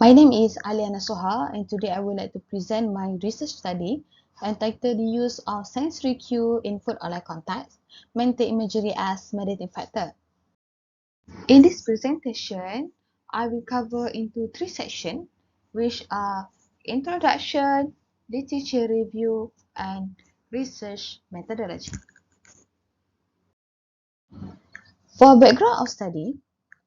My name is Alya Nasuha, and today I would like to present my research study entitled The Use of Sensory Cue in Food Online Context, Mental Imagery as Mediating Factor. In this presentation, I will cover into three sections, which are Introduction, Literature Review, and Research Methodology. For background of study,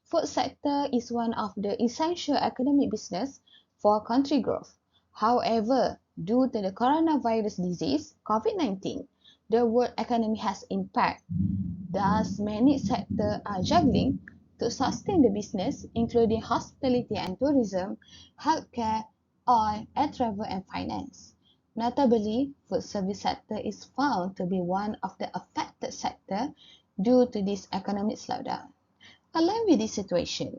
food sector is one of the essential economic business for country growth. However, due to the coronavirus disease, COVID-19, the world economy has impact. Thus, many sectors are juggling to sustain the business, including hospitality and tourism, healthcare, oil, air travel, and finance. Notably, food service sector is found to be one of the affected sector due to this economic slowdown. Aligned with this situation,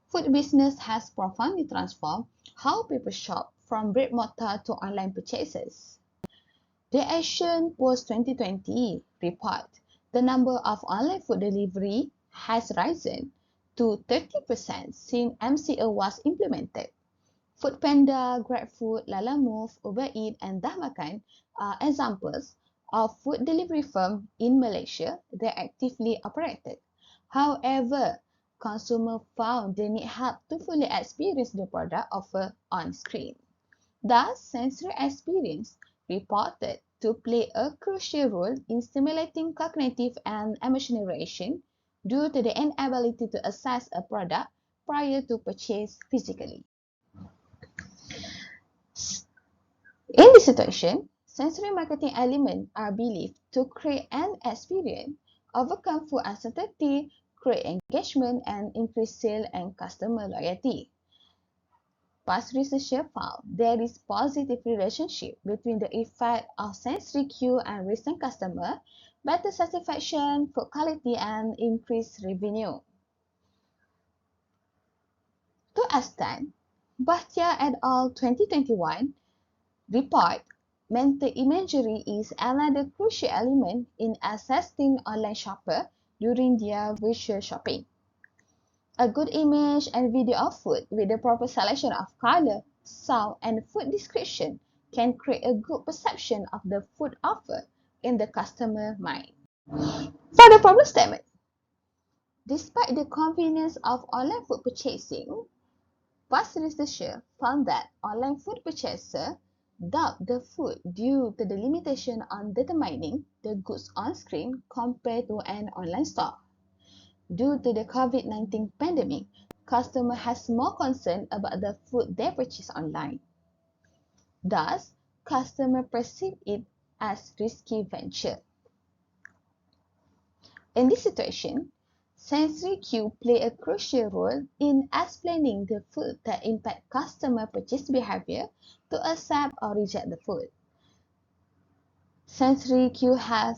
food business has profoundly transformed how people shop from brick-and-mortar to online purchases. The Asian Post 2020 report, the number of online food delivery has risen to 30% since MCO was implemented. Foodpanda, GrabFood, Lalamove, Uber Eats, and Dahmakan are examples of food delivery firms in Malaysia that actively operated. However, consumers found they need help to fully experience the product offered on screen. Thus, sensory experience reported to play a crucial role in stimulating cognitive and emotional reaction due to the inability to assess a product prior to purchase physically. In this situation, sensory marketing elements are believed to create an experience, overcome food uncertainty, create engagement, and increase sales and customer loyalty. Past research found there is positive relationship between the effect of sensory cue and recent customer, better satisfaction, food quality, and increased revenue. To extend, Bhatia et al. 2021 report mental imagery is another crucial element in assessing online shopper during their visual shopping. A good image and video of food with the proper selection of color, sound, and food description can create a good perception of the food offer in the customer mind. For the problem statement, despite the convenience of online food purchasing, past researchers found that online food purchasers doubt the food due to the limitation on determining the goods on screen compared to an online store. Due to the COVID-19 pandemic, customers has more concern about the food they purchase online. Thus, customers perceive it as risky venture. In this situation, sensory cue play a crucial role in explaining the food that impact customer purchase behavior to accept or reject the food. Sensory cue have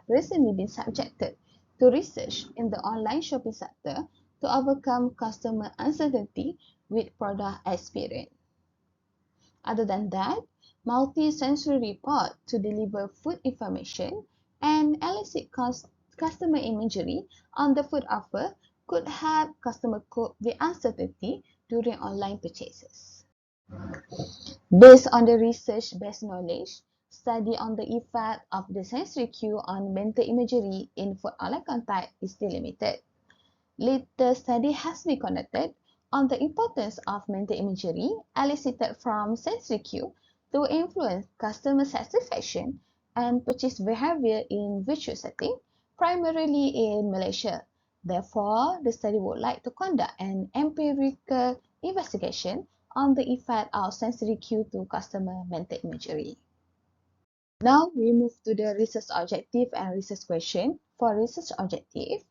recently been subjected to research in the online shopping sector to overcome customer uncertainty with product experience. Other than that, multi-sensory report to deliver food information and elicit customer imagery on the food offer could help customers cope with uncertainty during online purchases. Based on the research-based knowledge, study on the effect of the sensory cue on mental imagery in food online contact is still limited. Later study has been conducted on the importance of mental imagery elicited from sensory cue to influence customer satisfaction and purchase behavior in virtual setting, primarily in Malaysia. Therefore, the study would like to conduct an empirical investigation on the effect of sensory cue to customer mental imagery. Now, we move to the research objective and research question. For research objective,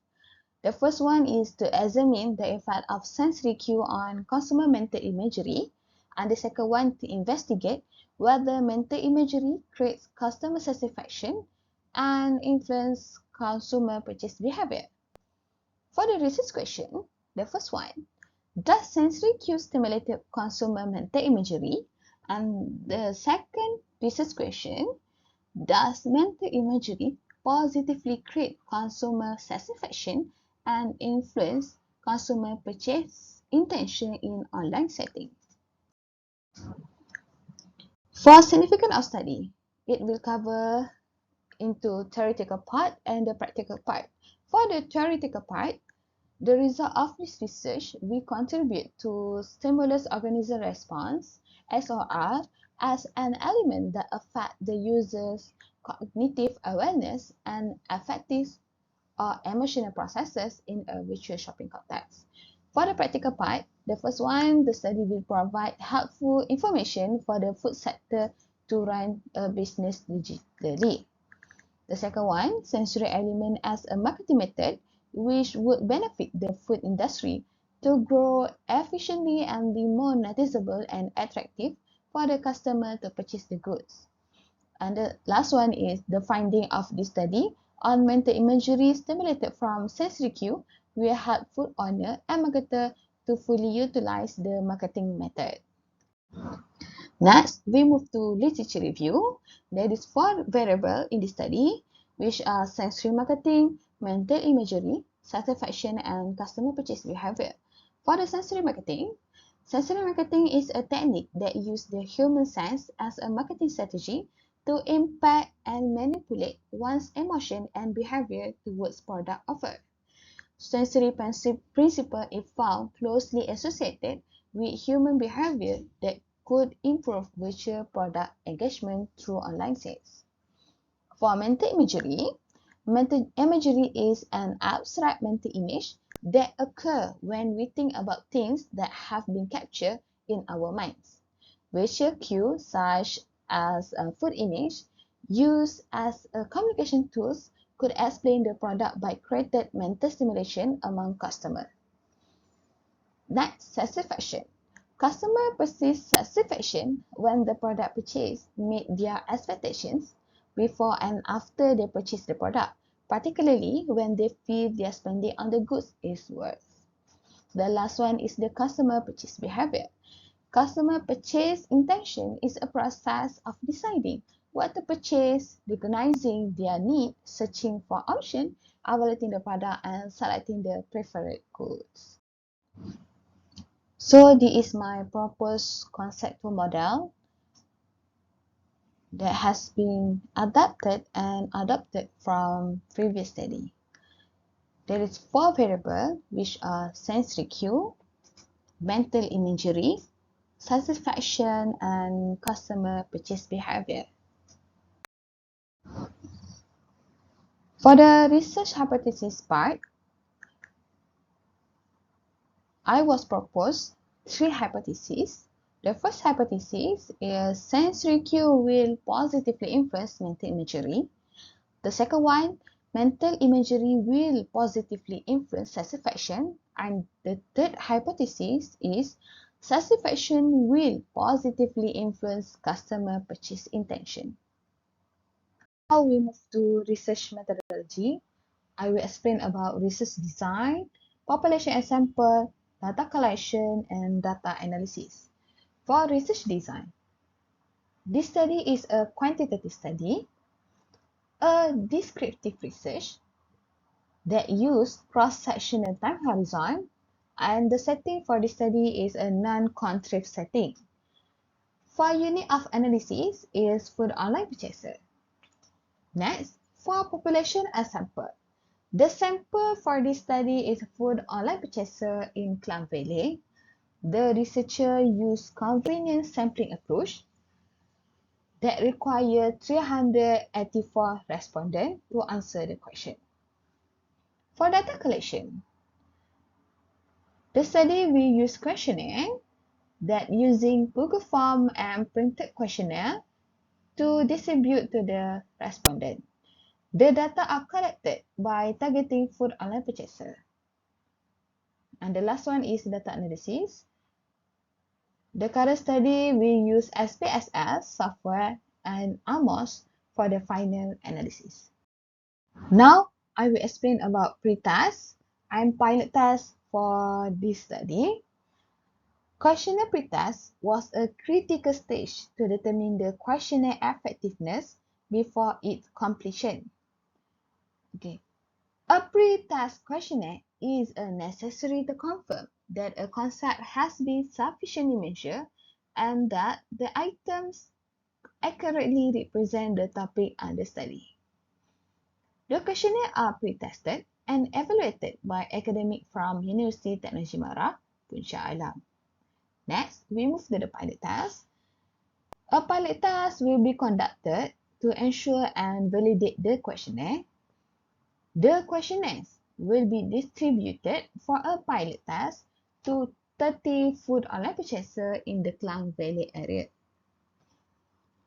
the first one is to examine the effect of sensory cue on consumer mental imagery, and the second one to investigate whether mental imagery creates customer satisfaction and influence consumer purchase behavior. For the research question, the first one, does sensory cue stimulate consumer mental imagery? And the second research question, does mental imagery positively create consumer satisfaction and influence consumer purchase intention in online setting. For significance of study, it will cover into theoretical part and the practical part. For the theoretical part, the result of this research will contribute to stimulus organism response (SOR) as an element that affect the user's cognitive awareness and affective or emotional processes in a virtual shopping context. For the practical part, the first one, the study will provide helpful information for the food sector to run a business digitally. The second one, sensory element as a marketing method, which would benefit the food industry to grow efficiently and be more noticeable and attractive for the customer to purchase the goods. And the last one is the finding of this study on mental imagery stimulated from sensory cue will help food owner and marketer to fully utilize the marketing method. Next, we move to literature review. There is 4 variables in the study, which are sensory marketing, mental imagery, satisfaction, and customer purchase behavior. For the sensory marketing is a technique that uses the human sense as a marketing strategy to impact and manipulate one's emotion and behavior towards product offer. Sensory principle is found closely associated with human behavior that could improve virtual product engagement through online sales. For mental imagery is an abstract mental image that occur when we think about things that have been captured in our minds. Visual cues such as a food image used as a communication tools could explain the product by created mental stimulation among customers. Next, satisfaction. Customer perceive satisfaction when the product purchase meet their expectations before and after they purchase the product, particularly when they feel their spending on the goods is worth. The last one is the customer purchase behavior. Customer purchase intention is a process of deciding what to purchase, recognizing their need, searching for options, evaluating the product, and selecting the preferred goods. So this is my proposed conceptual model that has been adapted and adopted from previous study. There is 4 variables which are sensory cue, mental imagery, satisfaction, and customer purchase behavior. For the research hypothesis part, I was proposed 3 hypotheses. The first hypothesis is sensory cue will positively influence mental imagery. The second one, mental imagery will positively influence satisfaction. And the third hypothesis is satisfaction will positively influence customer purchase intention. Now we move to research methodology. I will explain about research design, population sample, data collection, and data analysis. For research design, this study is a quantitative study, a descriptive research that uses cross-sectional time horizon, and the setting for this study is a non-contrived setting. For unit of analysis is food online purchaser. Next, for population sample. The sample for this study is food online purchaser in Klang Valley. The researcher used convenient sampling approach that required 384 respondents to answer the question. For data collection, the study will use questionnaire that using Google Form and printed questionnaire to distribute to the respondent. The data are collected by targeting food online purchaser. And the last one is data analysis. The current study will use SPSS software and AMOS for the final analysis. Now, I will explain about pre-task and pilot task for this study. Questionnaire pre-task was a critical stage to determine the questionnaire effectiveness before its completion. A pre-task questionnaire is necessary to confirm that a concept has been sufficiently measured and that the items accurately represent the topic under study. The questionnaire are pre-tested and evaluated by academics from University Technology Mara, Puncak, Alya. Next, we move to the pilot test. A pilot test will be conducted to ensure and validate the questionnaire. The questionnaires will be distributed for a pilot test to 30 food online purchasers in the Klang Valley area.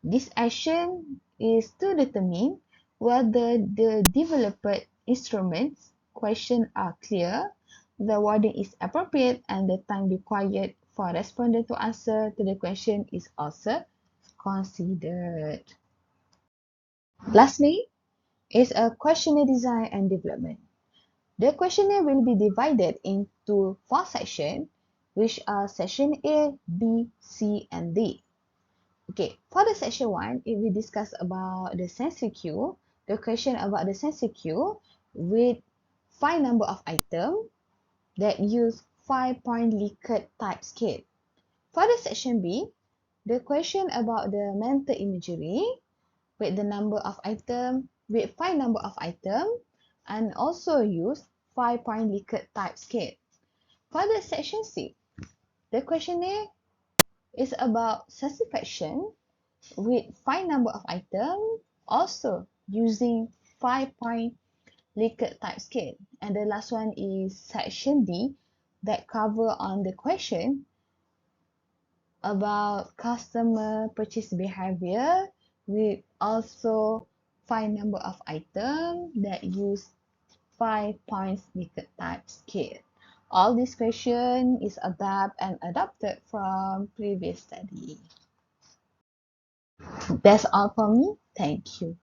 This action is to determine whether the developed instruments question are clear, the wording is appropriate, and the time required for respondent to answer to the question is also considered. Lastly, is a questionnaire design and development. The questionnaire will be divided into 4 sections, which are section A, B, C, and D. Okay, for the section 1, if we discuss about the sensor queue, the question about the sensor queue with 5 number of items that use 5-point Likert type scale. For the section B, the question about the mental imagery with the number of items with 5 number of items and also use 5-point Likert type scale. For the section C, the questionnaire is about satisfaction with 5 number of items, also using 5-point Likert type scale. And the last one is section D that cover on the question about customer purchase behavior with also 5 number of items that use 5 points Likert type scale. All this question is adapted from previous study. That's all for me. Thank you.